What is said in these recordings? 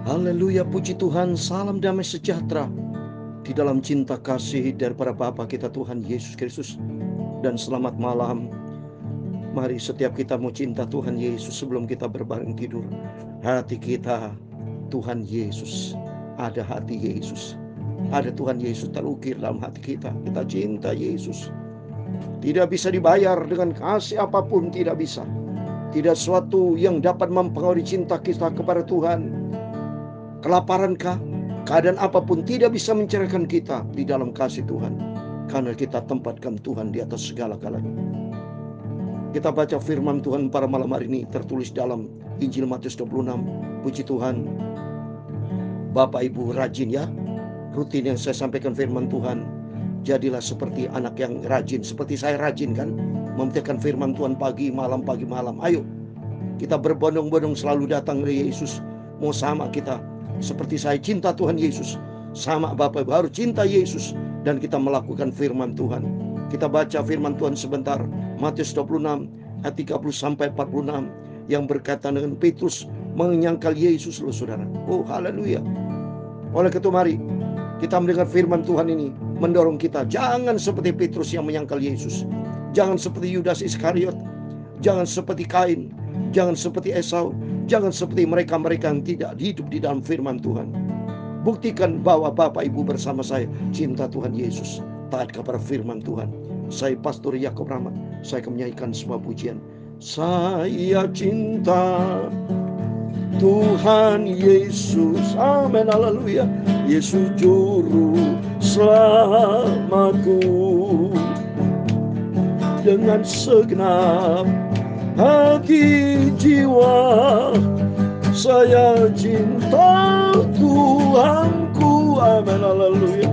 Haleluya, puji Tuhan, salam damai sejahtera di dalam cinta kasih daripada Bapa kita Tuhan Yesus Kristus. Dan selamat malam. Mari setiap kita mau cinta Tuhan Yesus sebelum kita berbaring tidur. Hati kita Tuhan Yesus, ada hati Yesus, ada Tuhan Yesus terukir dalam hati kita. Kita cinta Yesus. Tidak bisa dibayar dengan kasih apapun, tidak bisa. Tidak sesuatu yang dapat mempengaruhi cinta kita kepada Tuhan. Kelaparankah? Keadaan apapun tidak bisa mencerahkan kita di dalam kasih Tuhan, karena kita tempatkan Tuhan di atas segala-galanya. Kita baca firman Tuhan pada malam hari ini tertulis dalam Injil Matius 26. Puji Tuhan, Bapak Ibu rajin ya, rutin yang saya sampaikan firman Tuhan. Jadilah seperti anak yang rajin, seperti saya rajin kan, membacakan firman Tuhan pagi malam. Ayo, kita berbondong-bondong selalu datang ke Yesus. Mau sama kita, seperti saya cinta Tuhan Yesus, sama Bapak Ibu harus cinta Yesus, dan kita melakukan firman Tuhan. Kita baca firman Tuhan sebentar, Matius 26 ayat 30-46, yang berkaitan dengan Petrus menyangkal Yesus loh saudara. Oh haleluya. Oleh itu mari kita mendengar firman Tuhan ini, mendorong kita jangan seperti Petrus yang menyangkal Yesus, jangan seperti Yudas Iskariot, jangan seperti Kain, jangan seperti Esau, jangan seperti mereka-mereka yang tidak hidup di dalam firman Tuhan. Buktikan bahwa Bapak Ibu bersama saya cinta Tuhan Yesus, taat kepada firman Tuhan. Saya Pastor Yakob Rahmat, saya akan menyanyikan sebuah pujian. Saya cinta Tuhan Yesus, amin, haleluya. Yesus juru selamatku, dengan segenap hati jiwa saya cinta Tuhanku, amin, haleluya.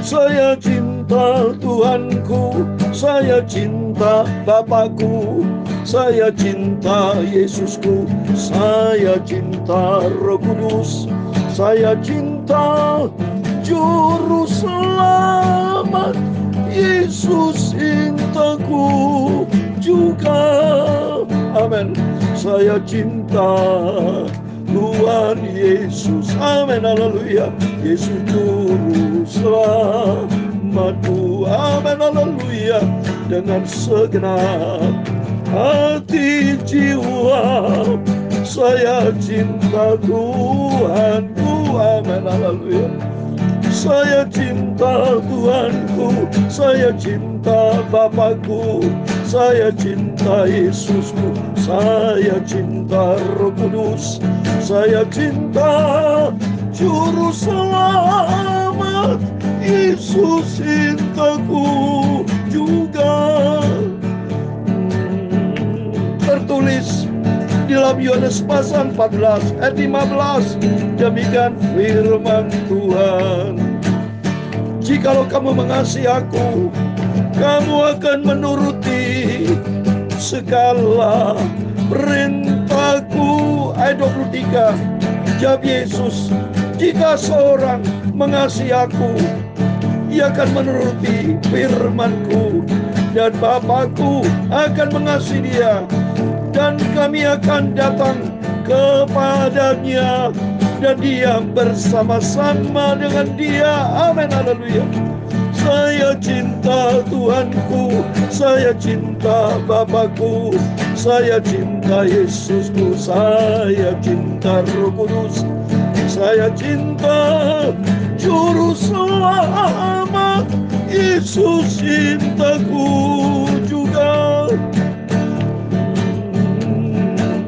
Saya cinta Tuhanku, saya cinta Bapakku, saya cinta Yesusku, saya cinta Roh Kudus, saya cinta Juru Selamat Yesus, cintaku juga, amin. Saya cinta Tuhan Yesus, amin, haleluya. Yesus juru selamatku, amin, haleluya. Dengan segenap hati jiwa saya cinta Tuhanku, amin, haleluya. Saya cinta Tuhanku, saya cinta Bapakku, saya cinta Yesusku, saya cinta Roh Kudus, saya cinta Juru Selamat Yesus, cintaku juga. Tertulis di dalam Yohanes pasal 14 ayat 15, demikian firman Tuhan. Jikalau kamu mengasihi aku, kamu akan menuruti segala perintahku. Ayat 23, jawab Yesus, jika seorang mengasihi aku, ia akan menuruti firmanku, dan Bapakku akan mengasihi dia, dan kami akan datang kepadanya dan diam bersama-sama dengan dia, amin, haleluya. Saya cinta Tuhanku, saya cinta Bapakku, saya cinta Yesusku, saya cinta Roh Kudus, saya cinta Juru Selamat Yesus, cintaku juga.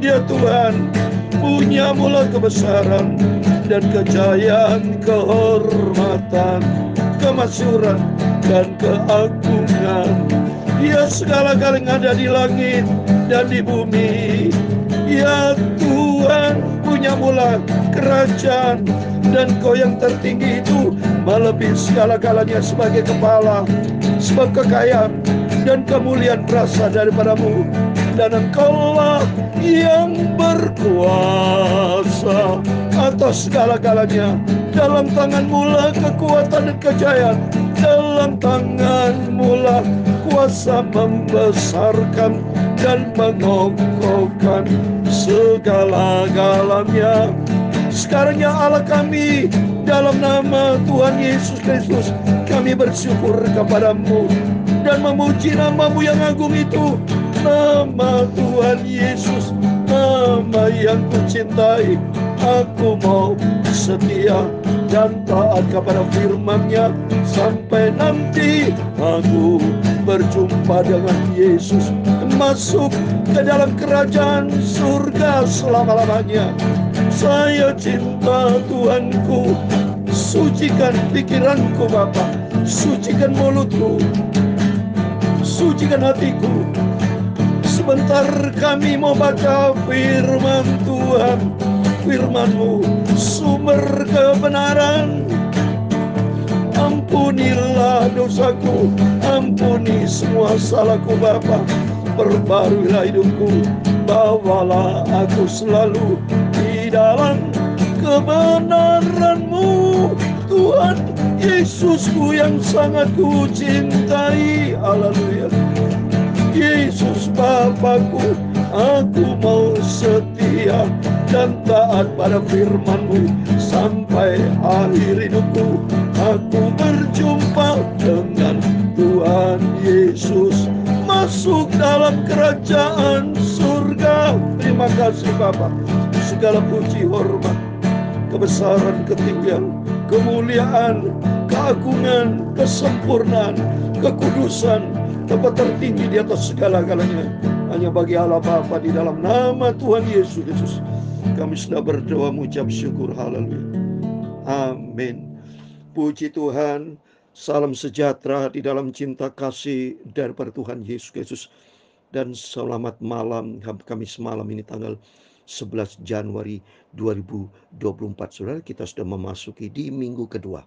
Dia Tuhan punya mula kebesaran dan kejayaan, kehormatan, kemasyhuran dan keagungan. Dia segala-galanya yang ada di langit dan di bumi. Ya Tuhan punya mula kerajaan, dan Kau yang tertinggi itu melebihi segala-galanya sebagai kepala. Sebab kekayaan dan kemuliaan berasal daripadamu, dan Engkaulah yang berkuasa atas segala-galanya. Dalam tangan-Mu lah kekuatan dan kejayaan, dalam tangan-Mu lah kuasa membesarkan dan mengokohkan segala-galanya. Sekarang ya Allah kami, dalam nama Tuhan Yesus Kristus, kami bersyukur kepadamu dan memuji nama-Mu yang agung itu. Nama Tuhan Yesus, nama yang kucintai. Aku mau setia dan taat kepada firman-Nya sampai nanti aku berjumpa dengan Yesus, masuk ke dalam kerajaan surga selama-lamanya. Saya cinta Tuhanku, sucikan pikiranku Bapa, sucikan mulutku, sucikan hatiku. Sebentar kami mau baca firman Tuhan, firman-Mu, sumber kebenaran. Ampunilah dosaku, ampuni semua salahku Bapa. Perbaruilah hidupku, bawalah aku selalu di dalam kebenaran-Mu. Tuhan Yesusku yang sangat ku cintai. Haleluya. Yesus Bapakku, aku mau setia dan taat pada firman-Mu sampai akhir hidupku. Aku berjumpa dengan Tuhan Yesus, masuk dalam kerajaan surga. Terima kasih Bapa. Segala puji, hormat, kebesaran, ketinggian, kemuliaan, keagungan, kesempurnaan, kekudusan, tempat tertinggi di atas segala-galanya hanya bagi Allah Bapa. Di dalam nama Tuhan Yesus Kristus kami sudah berdoa mengucap syukur. Haleluya. Amin. Puji Tuhan. Salam sejahtera di dalam cinta kasih daripada Tuhan Yesus Kristus. Dan selamat malam. Kamis malam ini tanggal 11 Januari 2024. Saudara, kita sudah memasuki di minggu kedua.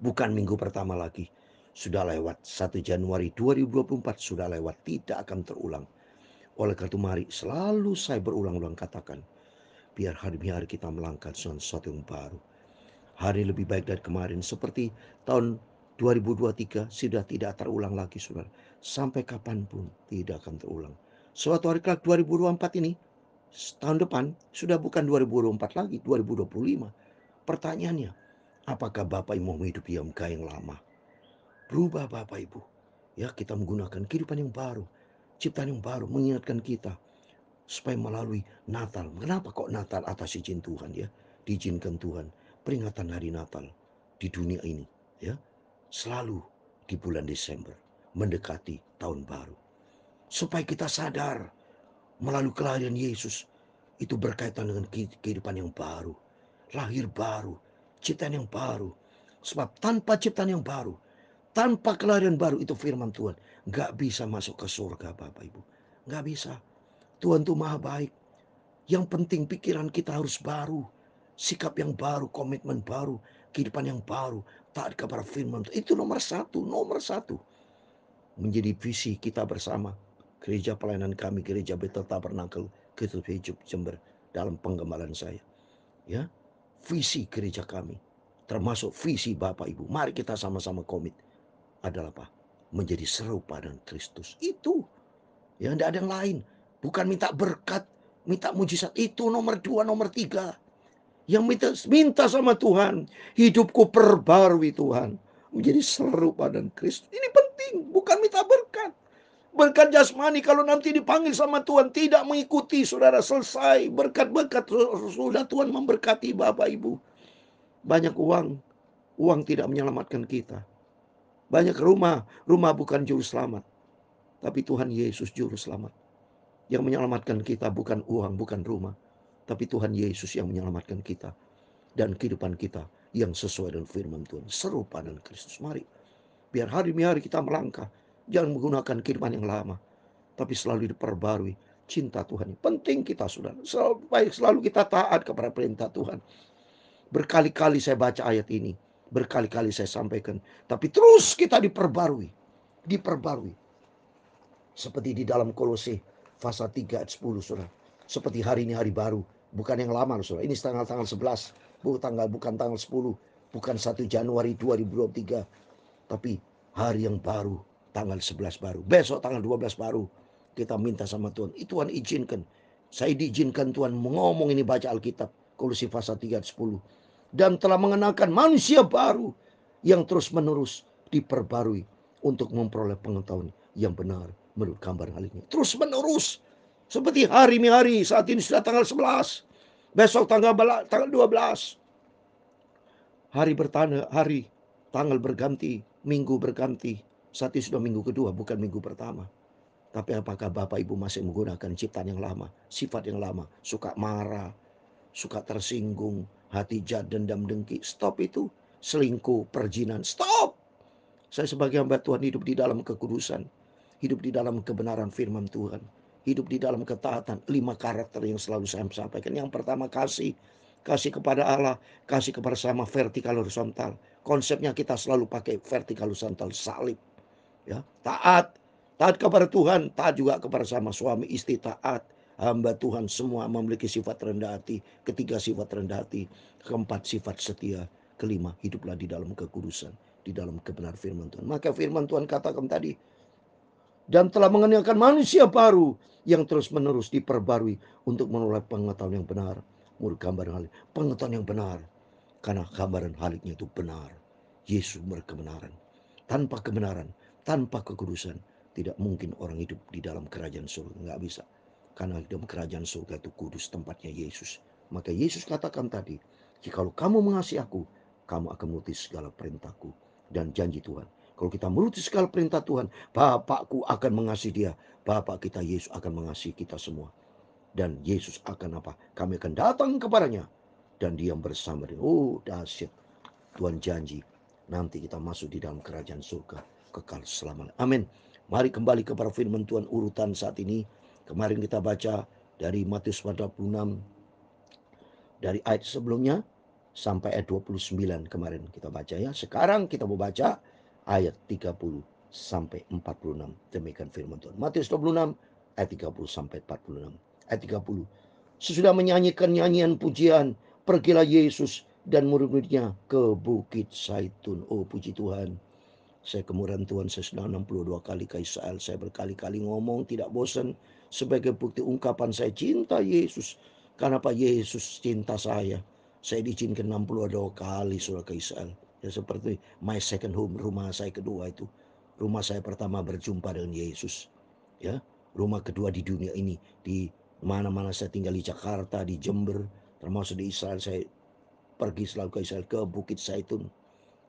Bukan minggu pertama lagi. Sudah lewat 1 Januari 2024, sudah lewat, tidak akan terulang. Oleh karena itu mari selalu saya berulang-ulang katakan, biar hari demi hari kita melangkah dengan sesuatu yang baru. Hari lebih baik dari kemarin, seperti tahun 2023 sudah tidak terulang lagi saudara. Sampai kapanpun tidak akan terulang. Suatu hari kelak 2024 ini, tahun depan sudah bukan 2024 lagi, 2025. Pertanyaannya, apakah Bapak Ibu mau hidup yang lama? Berubah Bapak Ibu. Ya, kita menggunakan kehidupan yang baru, ciptaan yang baru, mengingatkan kita supaya melalui Natal. Kenapa kok Natal atas izin Tuhan ya? Diizinkan Tuhan. Peringatan hari Natal di dunia ini ya. Selalu di bulan Desember mendekati tahun baru. Supaya kita sadar melalui kelahiran Yesus itu berkaitan dengan kehidupan yang baru. Lahir baru, ciptaan yang baru. Sebab tanpa ciptaan yang baru, tanpa kelahiran baru, itu firman Tuhan, gak bisa masuk ke surga Bapak Ibu. Gak bisa. Tuhan itu maha baik. Yang penting pikiran kita harus baru. Sikap yang baru, komitmen baru, kehidupan yang baru, taat kepada firman Tuhan. Itu nomor satu. Menjadi visi kita bersama. Gereja pelayanan kami, Gereja Bethel Tabernakel, Gereja Hidup Jember, dalam penggembalaan saya. Ya, visi gereja kami, termasuk visi Bapak Ibu. Mari kita sama-sama komit. Adalah apa? Menjadi serupa dengan Kristus. Itu. Ya, tidak ada yang lain. Bukan minta berkat, minta mujizat. Itu nomor 2, nomor 3. Yang minta sama Tuhan, hidupku perbarui Tuhan, menjadi serupa dengan Kristus. Ini penting, bukan minta berkat. Berkat jasmani kalau nanti dipanggil sama Tuhan tidak mengikuti, saudara, selesai. Berkat-berkat sudah Tuhan memberkati Bapak Ibu. Banyak uang tidak menyelamatkan kita. Banyak rumah bukan juru selamat. Tapi Tuhan Yesus juru selamat. Yang menyelamatkan kita bukan uang, bukan rumah. Tapi Tuhan Yesus yang menyelamatkan kita. Dan kehidupan kita yang sesuai dengan firman Tuhan. Serupa dengan Kristus. Mari. Biar hari demi hari kita melangkah. Jangan menggunakan kehidupan yang lama. Tapi selalu diperbarui cinta Tuhan. Penting kita saudara. Selalu kita taat kepada perintah Tuhan. Berkali-kali saya baca ayat ini. Berkali-kali saya sampaikan. Tapi terus kita diperbarui. Seperti di dalam Kolose pasal 3 ayat 10 saudara. Seperti hari ini hari baru. Bukan yang lama saudara. Ini tanggal 11. Bukan tanggal 10. Bukan 1 Januari 2023. Tapi hari yang baru. Tanggal 11 baru. Besok tanggal 12 baru. Kita minta sama Tuhan. Tuhan izinkan. Saya diizinkan Tuhan ngomong ini baca Alkitab. Kolose pasal 3 ayat 10. Dan telah mengenakan manusia baru yang terus menerus diperbarui untuk memperoleh pengetahuan yang benar menurut gambaran hal ini. Terus menerus. Seperti hari saat ini sudah tanggal 11. Besok tanggal 12. Tanggal berganti, minggu berganti. Saat ini sudah minggu kedua, bukan minggu pertama. Tapi apakah Bapak Ibu masih menggunakan ciptaan yang lama, sifat yang lama, suka marah, suka tersinggung, hati jahat, dendam, dengki? Stop itu. Selingkuh, perjinan, stop. Saya sebagai hamba Tuhan hidup di dalam kekudusan, hidup di dalam kebenaran firman Tuhan, hidup di dalam ketaatan. 5 karakter yang selalu saya sampaikan. Yang pertama, kasih. Kasih kepada Allah, kasih kepada sama, vertikal horizontal. Konsepnya kita selalu pakai vertikal horizontal, salib. Ya, taat kepada Tuhan, taat juga kepada sama, suami istri taat. Hamba Tuhan semua memiliki sifat rendah hati. Ketiga, sifat rendah hati. Keempat, sifat setia. Kelima, hiduplah di dalam kekudusan, di dalam kebenaran firman Tuhan. Maka firman Tuhan katakan tadi, dan telah mengenakan manusia baru yang terus menerus diperbarui untuk menolak pengetahuan yang benar menurut gambaran halik. Pengetahuan yang benar, karena gambaran haliknya itu benar. Yesus berkebenaran. Tanpa kebenaran, tanpa kekudusan, tidak mungkin orang hidup di dalam kerajaan surga. Nggak bisa. Karena dalam kerajaan surga itu kudus, tempatnya Yesus. Maka Yesus katakan tadi, jikalau kamu mengasihi aku, kamu akan menuruti segala perintahku. Dan janji Tuhan, kalau kita menuruti segala perintah Tuhan, Bapakku akan mengasihi dia. Bapak kita Yesus akan mengasihi kita semua. Dan Yesus akan apa? Kami akan datang kepadanya dan diam bersama dia. Oh, dahsyat. Tuhan janji nanti kita masuk di dalam kerajaan surga kekal selamanya. Amin. Mari kembali kepada firman Tuhan urutan saat ini. Kemarin kita baca dari Matius 46, dari ayat sebelumnya sampai ayat 29 kemarin kita baca ya. Sekarang kita mau baca ayat 30 sampai 46. Demikian firman Tuhan. Matius 26 ayat 30 sampai 46. Ayat 30. Sesudah menyanyikan nyanyian pujian, pergilah Yesus dan murid-muridnya ke Bukit Zaitun. Oh, puji Tuhan. Saya kemudian Tuhan, saya sudah 62 kali ke Israel. Saya berkali-kali ngomong tidak bosan. Sebagai bukti ungkapan saya cinta Yesus. Karena Pak Yesus cinta saya. Saya diizinkan 62 kali sudah ke Israel. Ya, seperti my second home, rumah saya kedua itu. Rumah saya pertama berjumpa dengan Yesus. Ya, rumah kedua di dunia ini. Di mana-mana saya tinggal, di Jakarta, di Jember, termasuk di Israel. Saya pergi selalu ke Israel, ke Bukit Zaitun.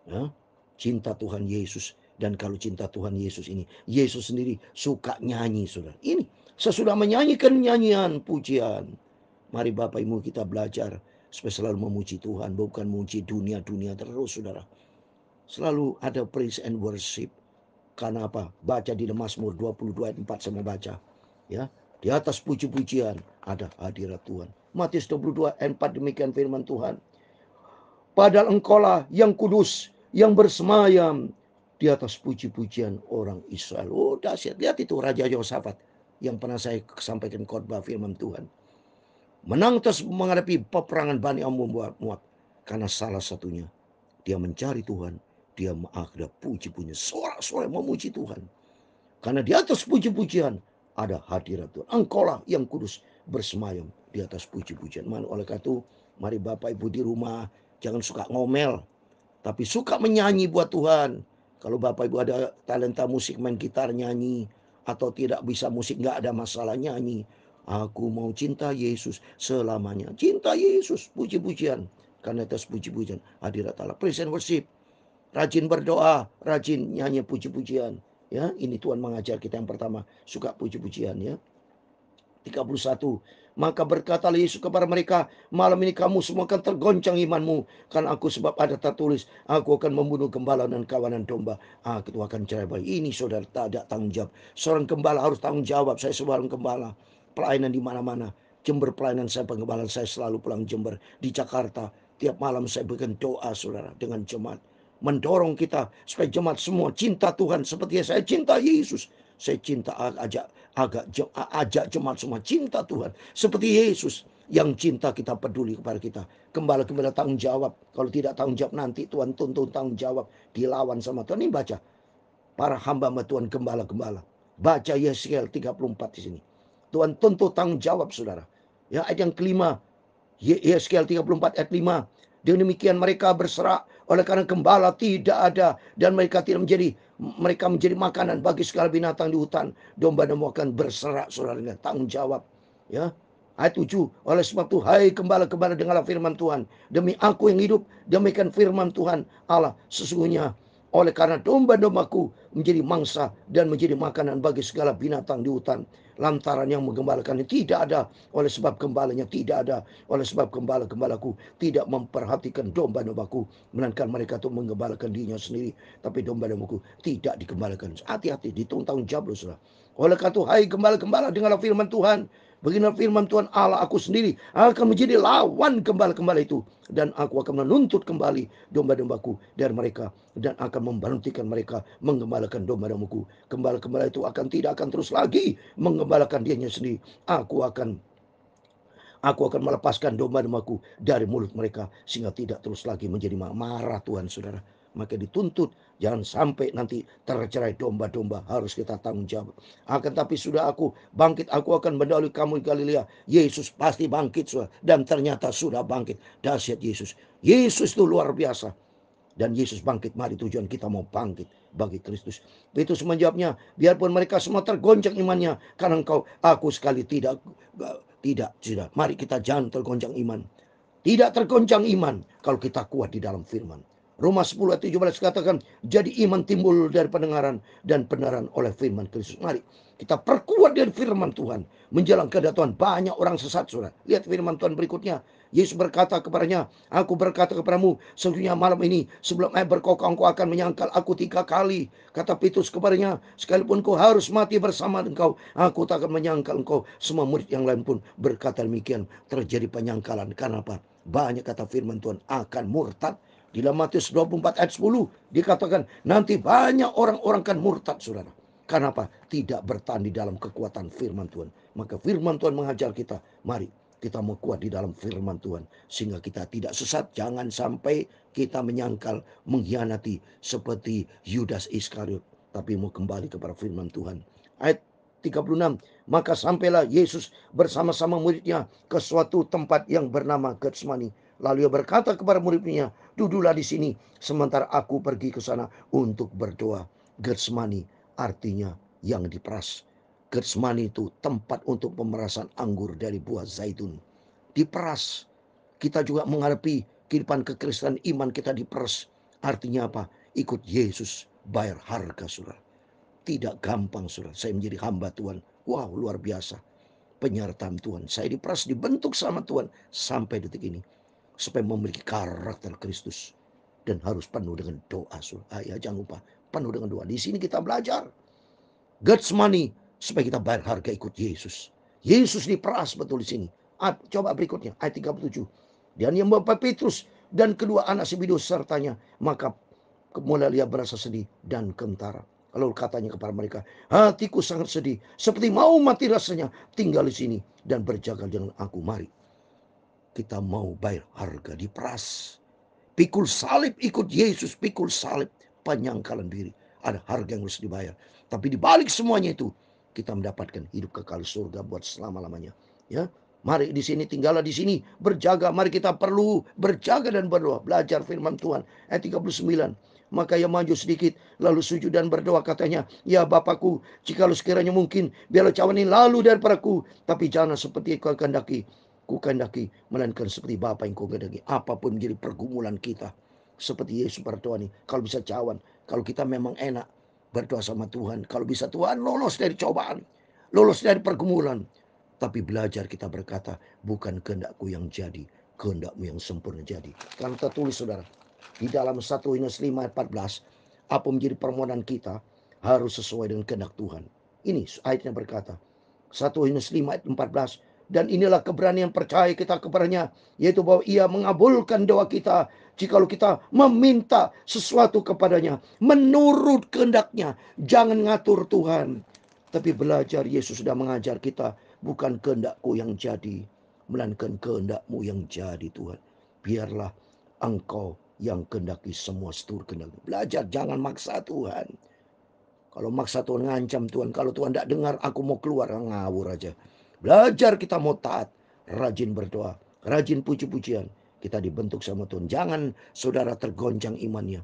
Ya, cinta Tuhan Yesus. Dan kalau cinta Tuhan Yesus ini, Yesus sendiri suka nyanyi, saudara. Ini sesudah menyanyikan nyanyian pujian, mari Bapak Ibu kita belajar supaya selalu memuji Tuhan, bukan memuji dunia-dunia terus, saudara. Selalu ada praise and worship. Karena apa? Baca di Mazmur 22 ayat 4 saya mau baca. Ya, di atas puji-pujian ada hadirat Tuhan. Matius 22 ayat 4 demikian firman Tuhan. Padahal engkaulah yang kudus, yang bersemayam di atas puji-pujian orang Israel. Oh, dahsyat. Lihat itu Raja Yosafat yang pernah saya sampaikan khotbah firman Tuhan. Menang terus menghadapi peperangan Bani Ammon Moab. Karena salah satunya dia mencari Tuhan. Dia ada puji-pujian, sorak-sorai memuji Tuhan. Karena di atas puji-pujian ada hadirat Tuhan. Engkaulah yang kudus bersemayam di atas puji-pujian. Oleh karena itu, mari Bapak Ibu di rumah jangan suka ngomel, tapi suka menyanyi buat Tuhan. Kalau Bapak Ibu ada talenta musik, main gitar, nyanyi, atau tidak bisa musik, nggak ada masalah, nyanyi. Aku mau cinta Yesus selamanya. Cinta Yesus, puji-pujian. Karena atas puji-pujian hadirat Allah. Praise and worship. Rajin berdoa, rajin nyanyi puji-pujian. Ya, ini Tuhan mengajar kita yang pertama, suka puji-pujian ya. 31. Maka berkatalah Yesus kepada mereka, malam ini kamu semua akan tergoncang imanmu. Karena aku sebab ada tertulis, aku akan membunuh gembala dan kawanan domba. Aku akan cerai. Ini saudara tak ada tanggung jawab. Seorang gembala harus tanggung jawab. Saya seorang gembala. Pelayanan di mana-mana. Jember pelayanan saya, pengembalaan saya selalu pulang Jember. Di Jakarta, tiap malam saya berikan doa saudara dengan jemaat. Mendorong kita supaya jemaat semua cinta Tuhan seperti saya cinta Yesus. Saya cinta ajak jemaat semua cinta Tuhan seperti Yesus yang cinta kita, peduli kepada kita. Gembala-gembala tanggung jawab. Kalau tidak tanggung jawab nanti Tuhan tuntun tanggung jawab, dilawan sama Tuhan. Ini baca para hamba Tuhan gembala-gembala. Baca Yeskiel 34 di sini. Tuhan tuntut tanggung jawab saudara. Ya, ayat yang kelima. Yeskiel 34 ayat 5. Dengan demikian mereka berserak oleh karena gembala tidak ada dan mereka menjadi makanan bagi segala binatang di hutan. Domba-domba akan berserak, saudara, dengan tanggung jawab. Ya. Ayat 7. Oleh sebab itu, hai gembala-gembala, dengarlah firman Tuhan. Demi aku yang hidup, demikian firman Tuhan Allah, sesungguhnya oleh karena domba-dombaku menjadi mangsa dan menjadi makanan bagi segala binatang di hutan, lantaran yang menggembalakannya tidak ada, oleh sebab gembalanya tidak ada, oleh sebab gembala-gembalaku tidak memperhatikan domba-dombaku, melainkan mereka itu menggembalakan dirinya sendiri, tapi domba-dombaku tidak digembalakan. Hati-hati, ditanggung jawab, saudara. Oleh karena itu, hai gembala-gembala, dengarlah firman Tuhan. Beginilah firman Tuhan Allah, aku sendiri akan menjadi lawan gembala-gembala itu, dan aku akan menuntut kembali domba-dombaku dari mereka, dan akan memberhentikan mereka menggembalakan domba-dombaku. Gembala-gembala itu tidak akan terus lagi menggembalakan dirinya sendiri. Aku akan melepaskan domba-dombaku dari mulut mereka, sehingga tidak terus lagi menjadi marah Tuhan, saudara. Maka dituntut, jangan sampai nanti tercerai domba-domba, harus kita tanggung jawab. Akan tapi sudah aku bangkit, aku akan mendahului kamu di Galilea. Yesus pasti bangkit, saudara. Dan ternyata sudah bangkit. Dahsyat Yesus. Yesus itu luar biasa. Dan Yesus bangkit, mari tujuan kita mau bangkit bagi Kristus. Petrus menjawabnya, biarpun mereka semua tergoncang imannya, karena aku sekali tidak. Mari kita jangan tergoncang iman. Tidak tergoncang iman kalau kita kuat di dalam firman. Roma 10 ayat 17 katakan, jadi iman timbul dari pendengaran, dan pendengaran oleh firman Kristus. Mari kita perkuat dari firman Tuhan. Menjelang kedatangan banyak orang sesat, saudara. Lihat firman Tuhan berikutnya. Yesus berkata kepadanya, aku berkata kepadamu, sesungguhnya malam ini sebelum berkokok engkau akan menyangkal aku 3 kali. Kata Petrus kepadanya, sekalipun kau harus mati bersama engkau, aku tak akan menyangkal engkau. Semua murid yang lain pun berkata demikian. Terjadi penyangkalan. Karena apa? Banyak, kata firman Tuhan, akan murtad. Di dalam Matius 24 ayat 10 dikatakan nanti banyak orang-orang kan murtad, saudara. Karena apa? Tidak bertahan di dalam kekuatan firman Tuhan. Maka firman Tuhan mengajar kita, mari kita mau kuat di dalam firman Tuhan, sehingga kita tidak sesat. Jangan sampai kita menyangkal, mengkhianati seperti Yudas Iskariot, tapi mau kembali kepada firman Tuhan. Ayat 36, maka sampailah Yesus bersama-sama muridnya ke suatu tempat yang bernama Getsemani. Lalu ia berkata kepada murid-muridnya, duduklah di sini sementara aku pergi ke sana untuk berdoa. Getsemani artinya yang diperas. Getsemani itu tempat untuk pemerasan anggur dari buah zaitun. Diperas. Kita juga menghadapi kehidupan kekristenan, iman kita diperas. Artinya apa? Ikut Yesus, bayar harga, saudara. Tidak gampang, saudara. Saya menjadi hamba Tuhan. Wow, luar biasa. Penyertaan Tuhan. Saya diperas, dibentuk sama Tuhan sampai detik ini. Supaya memiliki karakter Kristus. Dan harus penuh dengan doa. Ya, jangan lupa, penuh dengan doa. Di sini kita belajar Getsemani supaya kita bayar harga ikut Yesus. Yesus diperas betul di sini. Coba berikutnya ayat 37. Dan yang Bapak Petrus dan kedua anak Zebedius sertanya, maka mulai ia berasa sedih dan kentara. Lalu katanya kepada mereka, hatiku sangat sedih, seperti mau mati rasanya. Tinggal di sini dan berjaga dengan aku. Mari kita mau bayar harga, diperas. Pikul salib, ikut Yesus, pikul salib, penyangkalan diri. Ada harga yang harus dibayar. Tapi di balik semuanya itu, kita mendapatkan hidup kekal surga buat selama-lamanya. Ya, mari di sini, tinggallah di sini, berjaga. Mari kita perlu berjaga dan berdoa, belajar firman Tuhan. Ayat 39. Maka ia maju sedikit, lalu sujud dan berdoa, katanya, ya Bapakku, jikalau sekiranya mungkin, biarlah cawan ini lalu daripadaku, tapi jangan seperti kau kehendaki, ku kehendaki, melainkan seperti Bapa yang kau kehendaki. Apapun menjadi pergumulan kita, seperti Yesus berdoa nih, kalau bisa cawan, kalau kita memang enak berdoa sama Tuhan, kalau bisa Tuhan lolos dari cobaan, lolos dari pergumulan, tapi belajar kita berkata, bukan kehendakku yang jadi, kehendakmu yang sempurna jadi. Karena tertulis, saudara, di dalam 1 Yohanes 5 ayat 14, apa menjadi permohonan kita harus sesuai dengan kehendak Tuhan. Ini ayatnya berkata, 1 Yohanes 5 ayat 14, dan inilah keberanian percaya kita kepadanya, yaitu bahwa ia mengabulkan doa kita jikalau kita meminta sesuatu kepadanya menurut kehendaknya. Jangan ngatur Tuhan, tapi belajar. Yesus sudah mengajar kita, bukan kehendakku yang jadi, melainkan kehendakmu yang jadi Tuhan. Biarlah engkau yang kehendaki semua seluruh kehendak. Belajar, jangan maksa Tuhan. Kalau maksa Tuhan, ngancam Tuhan. Kalau Tuhan tidak dengar, aku mau keluar, ngawur aja. Belajar kita mau taat, rajin berdoa. rajin puji-pujian. Kita dibentuk sama Tuhan. Jangan saudara tergoncang imannya.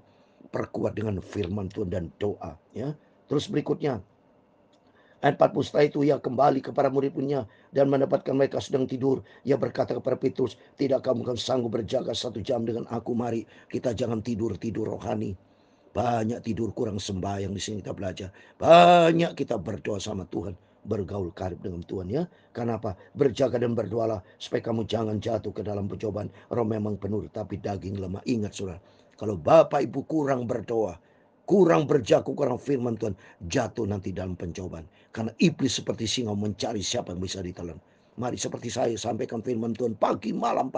Perkuat dengan firman Tuhan dan doa. Ya. Terus berikutnya, ayat 40, setelah itu ia kembali kepada murid-muridnya dan mendapatkan mereka sedang tidur. Ia berkata kepada Petrus, tidak kamu kan sanggup berjaga 1 jam dengan aku? Mari kita jangan tidur rohani. Banyak tidur, kurang sembahyang. Di sini kita belajar. Banyak kita berdoa sama Tuhan, bergaul karib dengan Tuhan, ya. Kenapa? Berjaga dan berdoalah supaya kamu jangan jatuh ke dalam pencobaan. Roh memang penuh tapi daging lemah. Ingat saudara, kalau Bapak Ibu kurang berdoa, kurang berjaga, kurang firman Tuhan, jatuh nanti dalam pencobaan. Karena iblis seperti singa mencari siapa yang bisa ditelan. Mari seperti saya sampaikan firman Tuhan pagi malam.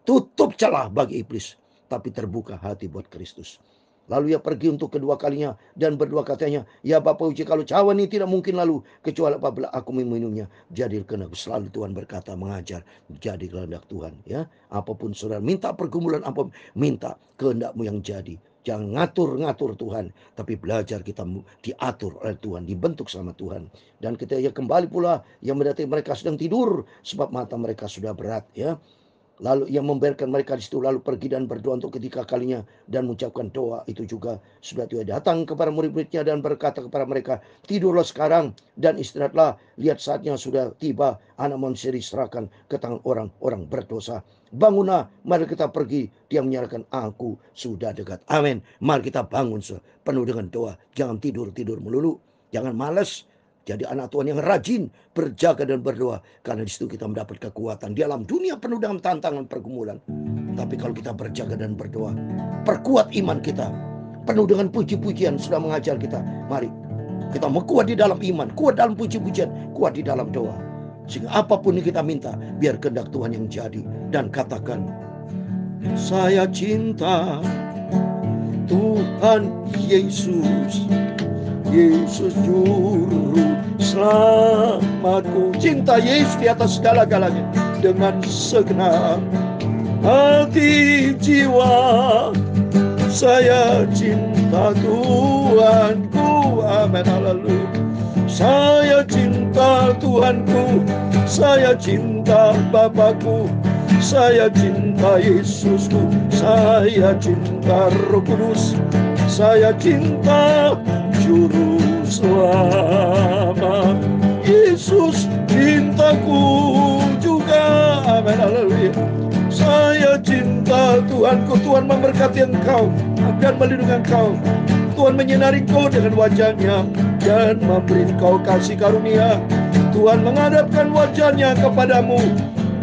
Tutup celah bagi iblis, tapi terbuka hati buat Kristus. Lalu ia pergi untuk kedua kalinya dan berdoa, katanya, ya Bapa uji, kalau cawan ini tidak mungkin lalu kecuali apabila aku meminumnya. Jadi kehendak selalu Tuhan berkata mengajar, jadi kehendak Tuhan, ya. Apapun saudara minta pergumulan apa, minta kehendakmu yang jadi. Jangan ngatur-ngatur Tuhan, tapi belajar kita diatur oleh Tuhan, dibentuk sama Tuhan. Dan ketika ia kembali pula, yang mendapati mereka sedang tidur sebab mata mereka sudah berat, ya. Lalu ia membiarkan mereka di situ, lalu pergi dan berdoa untuk ketiga kalinya dan mengucapkan doa itu juga. Sudah dia datang kepada murid-muridnya dan berkata kepada mereka, tidurlah sekarang dan istirahatlah. Lihat saatnya sudah tiba, anak manusia diserahkan ke tangan orang-orang berdosa. Bangunlah, mari kita pergi. Dia menyatakan, aku sudah dekat. Amin. Mari kita bangun, penuh dengan doa. Jangan tidur melulu. Jangan malas. Jadi anak Tuhan yang rajin berjaga dan berdoa. Karena di situ kita mendapat kekuatan. Di alam dunia penuh dengan tantangan pergumulan. Tapi kalau kita berjaga dan berdoa, perkuat iman kita. Penuh dengan puji-pujian sudah mengajar kita. Mari kita mau kuat di dalam iman, kuat dalam puji-pujian, kuat di dalam doa. Sehingga apapun yang kita minta, biar kehendak Tuhan yang jadi. Dan katakan, saya cinta Tuhan Yesus. Yesus juru selamatku. Cinta Yesus di atas segala-galanya. Dengan segenap hati jiwa, saya cinta Tuhanku. Amin, haleluya. Saya cinta Tuhanku, saya cinta Bapakku, saya cinta Yesusku, saya cinta Roh Kudus, saya cinta Juru Selamat. Yesus cintaku juga. Amin, haleluya. Saya cinta Tuhanku. Tuhan memberkati engkau dan melindungi engkau. Tuhan menyinari engkau dengan wajahnya dan memberi engkau kasih karunia. Tuhan menghadapkan wajahnya kepadamu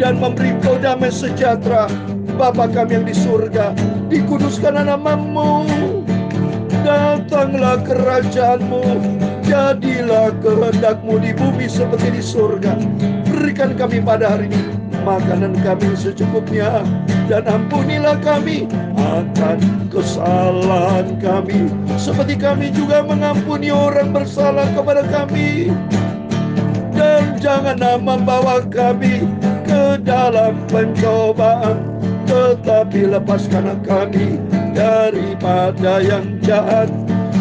dan memberi engkau damai sejahtera. Bapa kami yang di surga, dikuduskan namamu. Datanglah kerajaanmu, jadilah kehendakmu di bumi seperti di surga. Berikan kami pada hari ini makanan kami secukupnya, dan ampunilah kami akan kesalahan kami, seperti kami juga mengampuni orang bersalah kepada kami. Dan janganlah membawa kami ke dalam pencobaan, tetapi lepaskanlah kami daripada yang jahat.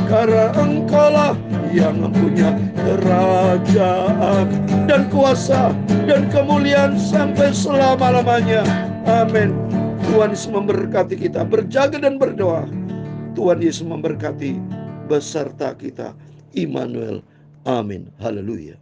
Karena engkaulah yang mempunyai kerajaan dan kuasa dan kemuliaan sampai selama-lamanya. Amin. Tuhan Yesus memberkati kita. Berjaga dan berdoa. Tuhan Yesus memberkati beserta kita. Immanuel. Amin. Haleluya.